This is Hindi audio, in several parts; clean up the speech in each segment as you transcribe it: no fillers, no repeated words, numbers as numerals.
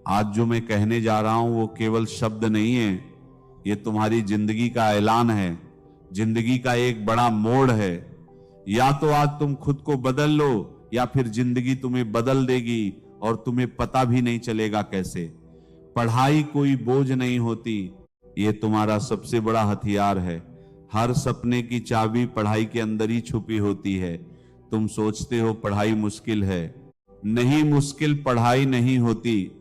आज जो मैं कहने जा रहा हूं वो केवल शब्द नहीं है, ये तुम्हारी जिंदगी का ऐलान है, जिंदगी का एक बड़ा मोड़ है। या तो आज तुम खुद को बदल लो या फिर जिंदगी तुम्हें बदल देगी और तुम्हें पता भी नहीं चलेगा कैसे। पढ़ाई कोई बोझ नहीं होती, ये तुम्हारा सबसे बड़ा हथियार है। हर सपने की चाबी पढ़ाई के अंदर ही छुपी होती है। तुम सोचते हो पढ़ाई मुश्किल है, नहीं, मुश्किल पढ़ाई नहीं होती,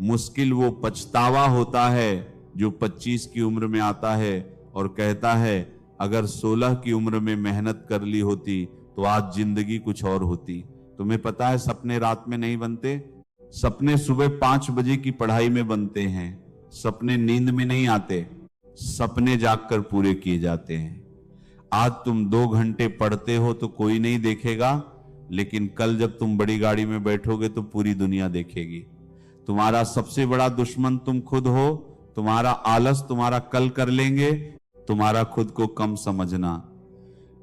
मुश्किल वो पछतावा होता है जो 25 की उम्र में आता है और कहता है अगर 16 की उम्र में मेहनत कर ली होती तो आज जिंदगी कुछ और होती। तुम्हें पता है सपने रात में नहीं बनते, सपने सुबह 5 बजे की पढ़ाई में बनते हैं। सपने नींद में नहीं आते, सपने जागकर पूरे किए जाते हैं। आज तुम 2 घंटे पढ़ते हो तो कोई नहीं देखेगा, लेकिन कल जब तुम बड़ी गाड़ी में बैठोगे तो पूरी दुनिया देखेगी। तुम्हारा सबसे बड़ा दुश्मन तुम खुद हो। तुम्हारा आलस तुम्हारा कल कर लेंगे, तुम्हारा खुद को कम समझना।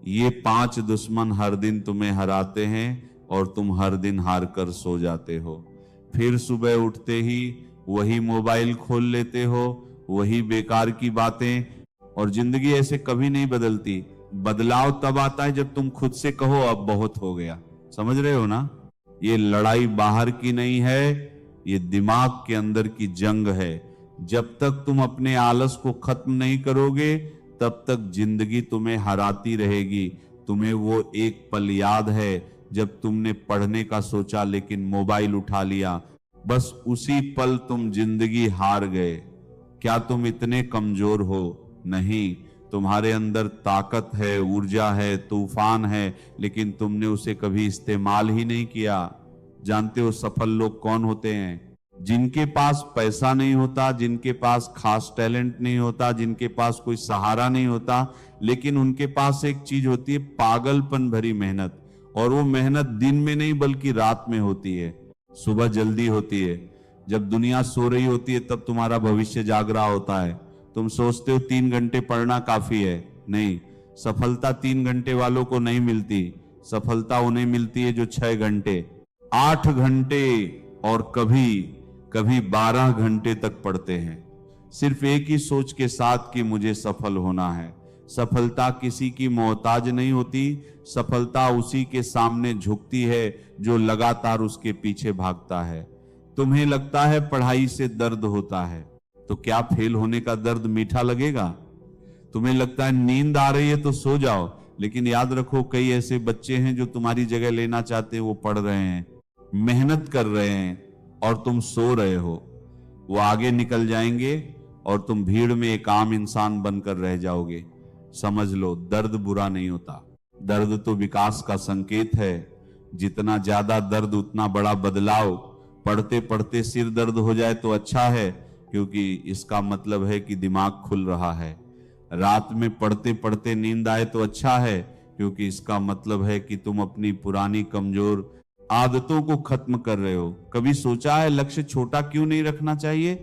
ये 5 दुश्मन हर दिन तुम्हें हराते हैं और तुम हर दिन हार कर सो जाते हो। फिर सुबह उठते ही वही मोबाइल खोल लेते हो, वही बेकार की बातें, और जिंदगी ऐसे कभी नहीं बदलती। बदलाव तब आता है जब तुम खुद से कहो अब बहुत हो गया। समझ रहे हो ना? ये लड़ाई बाहर की नहीं है, ये दिमाग के अंदर की जंग है। जब तक तुम अपने आलस को खत्म नहीं करोगे तब तक जिंदगी तुम्हें हराती रहेगी। तुम्हें वो एक पल याद है जब तुमने पढ़ने का सोचा लेकिन मोबाइल उठा लिया, बस उसी पल तुम जिंदगी हार गए। क्या तुम इतने कमजोर हो? नहीं, तुम्हारे अंदर ताकत है, ऊर्जा है, तूफान है, लेकिन तुमने उसे कभी इस्तेमाल ही नहीं किया। जानते हो सफल लोग कौन होते हैं? जिनके पास पैसा नहीं होता, जिनके पास खास टैलेंट नहीं होता, जिनके पास कोई सहारा नहीं होता, लेकिन उनके पास एक चीज होती है, पागलपन भरी मेहनत। और वो मेहनत दिन में नहीं बल्कि रात में होती है, सुबह जल्दी होती है। जब दुनिया सो रही होती है तब तुम्हारा भविष्य जाग रहा होता है। तुम सोचते हो 3 घंटे पढ़ना काफी है, नहीं, सफलता 3 घंटे वालों को नहीं मिलती। सफलता उन्हें मिलती है जो 6 घंटे, 8 घंटे और कभी कभी 12 घंटे तक पढ़ते हैं, सिर्फ एक ही सोच के साथ कि मुझे सफल होना है। सफलता किसी की मोहताज नहीं होती, सफलता उसी के सामने झुकती है जो लगातार उसके पीछे भागता है। तुम्हें लगता है पढ़ाई से दर्द होता है, तो क्या फेल होने का दर्द मीठा लगेगा? तुम्हें लगता है नींद आ रही है तो सो जाओ, लेकिन याद रखो कई ऐसे बच्चे हैं जो तुम्हारी जगह लेना चाहते हैं, वो पढ़ रहे हैं, मेहनत कर रहे हैं और तुम सो रहे हो। वो आगे निकल जाएंगे और तुम भीड़ में एक आम इंसान बनकर रह जाओगे। समझ लो, दर्द बुरा नहीं होता, दर्द तो विकास का संकेत है। जितना ज्यादा दर्द उतना बड़ा बदलाव। पढ़ते पढ़ते सिर दर्द हो जाए तो अच्छा है, क्योंकि इसका मतलब है कि दिमाग खुल रहा है। रात में पढ़ते पढ़ते नींद आए तो अच्छा है, क्योंकि इसका मतलब है कि तुम अपनी पुरानी कमजोर आदतों को खत्म कर रहे हो। कभी सोचा है लक्ष्य छोटा क्यों नहीं रखना चाहिए?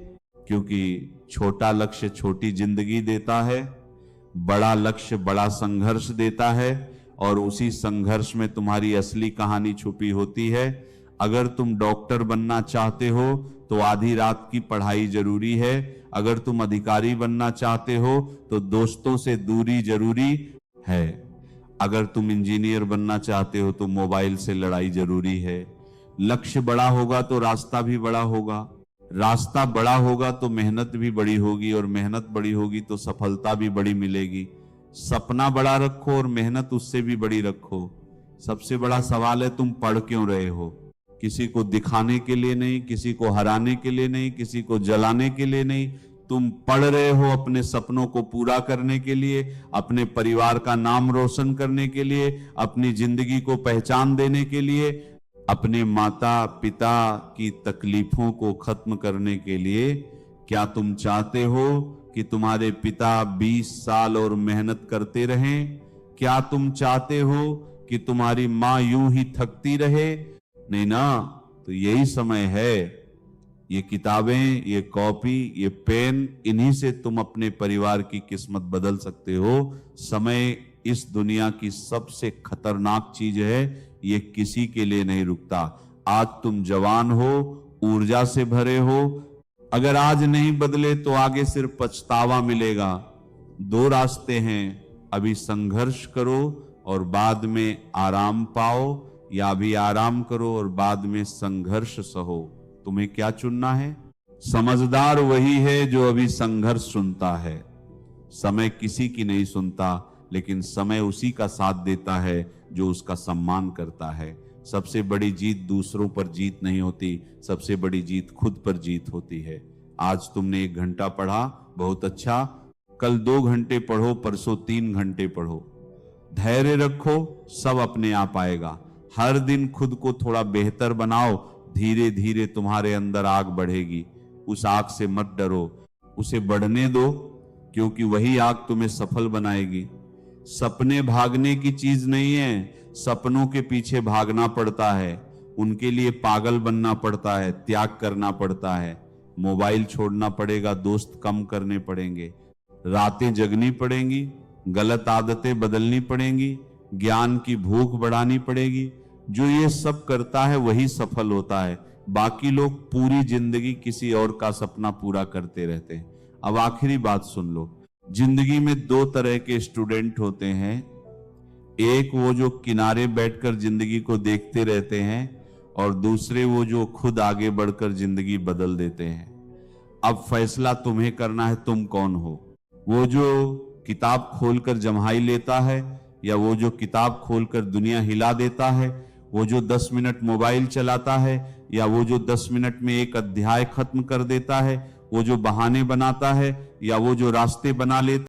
क्योंकि छोटा लक्ष्य छोटी जिंदगी देता है, बड़ा लक्ष्य बड़ा संघर्ष देता है, और उसी संघर्ष में तुम्हारी असली कहानी छुपी होती है। अगर तुम डॉक्टर बनना चाहते हो तो आधी रात की पढ़ाई जरूरी है। अगर तुम अधिकारी बनना चाहते हो तो दोस्तों से दूरी जरूरी है। अगर तुम इंजीनियर बनना चाहते हो तो मोबाइल से लड़ाई जरूरी है। लक्ष्य बड़ा होगा तो रास्ता भी बड़ा होगा, रास्ता बड़ा होगा तो मेहनत भी बड़ी होगी, और मेहनत बड़ी होगी तो सफलता भी बड़ी मिलेगी। सपना बड़ा रखो और मेहनत उससे भी बड़ी रखो। सबसे बड़ा सवाल है तुम पढ़ क्यों रहे हो? किसी को दिखाने के लिए नहीं, किसी को हराने के लिए नहीं, किसी को जलाने के लिए नहीं। तुम पढ़ रहे हो अपने सपनों को पूरा करने के लिए, अपने परिवार का नाम रोशन करने के लिए, अपनी जिंदगी को पहचान देने के लिए, अपने माता पिता की तकलीफों को खत्म करने के लिए। क्या तुम चाहते हो कि तुम्हारे पिता 20 साल और मेहनत करते रहें? क्या तुम चाहते हो कि तुम्हारी मां यूं ही थकती रहे? नहीं ना। तो यही समय है, ये किताबें, ये कॉपी, ये पेन, इन्हीं से तुम अपने परिवार की किस्मत बदल सकते हो। समय इस दुनिया की सबसे खतरनाक चीज है, ये किसी के लिए नहीं रुकता। आज तुम जवान हो, ऊर्जा से भरे हो। अगर आज नहीं बदले तो आगे सिर्फ पछतावा मिलेगा। दो रास्ते हैं, अभी संघर्ष करो और बाद में आराम पाओ, या अभी आराम करो और बाद में संघर्ष सहो। तुम्हें क्या चुनना है? समझदार वही है जो अभी संघर्ष चुनता है। समय किसी की नहीं सुनता, लेकिन समय उसी का साथ देता है जो उसका सम्मान करता है। सबसे बड़ी जीत दूसरों पर जीत नहीं होती, सबसे बड़ी जीत खुद पर जीत होती है। आज तुमने 1 घंटा पढ़ा, बहुत अच्छा। कल 2 घंटे पढ़ो, परसों 3 घंटे पढ़ो। धैर्य रखो, सब अपने आप आएगा। हर दिन खुद को थोड़ा बेहतर बनाओ, धीरे धीरे तुम्हारे अंदर आग बढ़ेगी। उस आग से मत डरो, उसे बढ़ने दो, क्योंकि वही आग तुम्हें सफल बनाएगी। सपने भागने की चीज नहीं है, सपनों के पीछे भागना पड़ता है। उनके लिए पागल बनना पड़ता है, त्याग करना पड़ता है। मोबाइल छोड़ना पड़ेगा, दोस्त कम करने पड़ेंगे, रातें जगनी पड़ेंगी, गलत आदतें बदलनी पड़ेंगी, ज्ञान की भूख बढ़ानी पड़ेगी। जो ये सब करता है वही सफल होता है। बाकी लोग पूरी जिंदगी किसी और का सपना पूरा करते रहते हैं। अब आखिरी बात सुन लो, जिंदगी में 2 तरह के स्टूडेंट होते हैं। एक वो जो किनारे बैठकर जिंदगी को देखते रहते हैं, और दूसरे वो जो खुद आगे बढ़कर जिंदगी बदल देते हैं। अब फैसला तुम्हें करना है, तुम कौन हो? वो जो किताब खोलकर जम्हाई लेता है, या वो जो किताब खोलकर दुनिया हिला देता है? वो जो 10 मिनट मोबाइल चलाता है, या वो जो 10 मिनट में एक अध्याय खत्म कर देता है? वो जो बहाने बनाता है, या वो जो रास्ते बना लेता